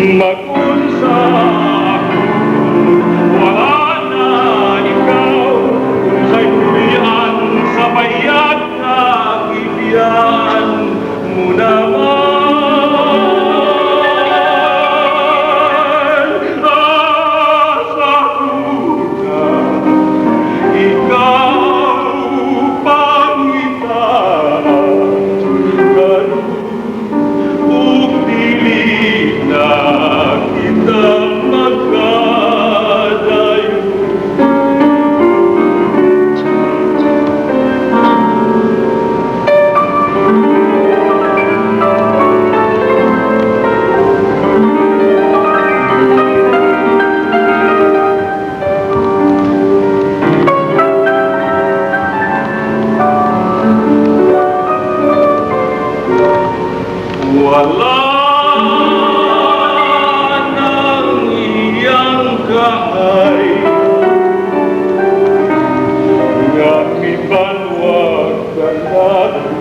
Mag-unsa ako, wala na ikaw, sa'y tulian sa bayag na ibiyaan mo naman. Asa ko na, ikaw pangitaan, ganun ug dili na kita magkadayo. Wala nang iyang kahayag nga mibanwag ka nato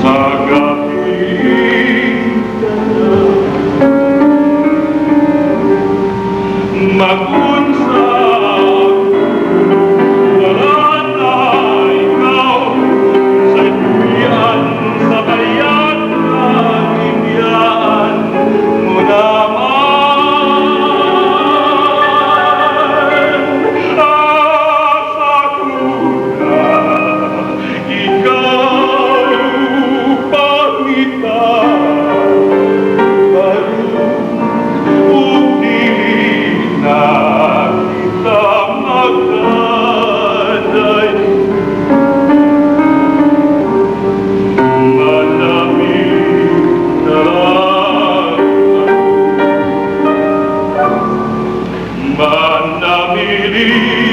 sa gabing tanan. Mag-unsa manamili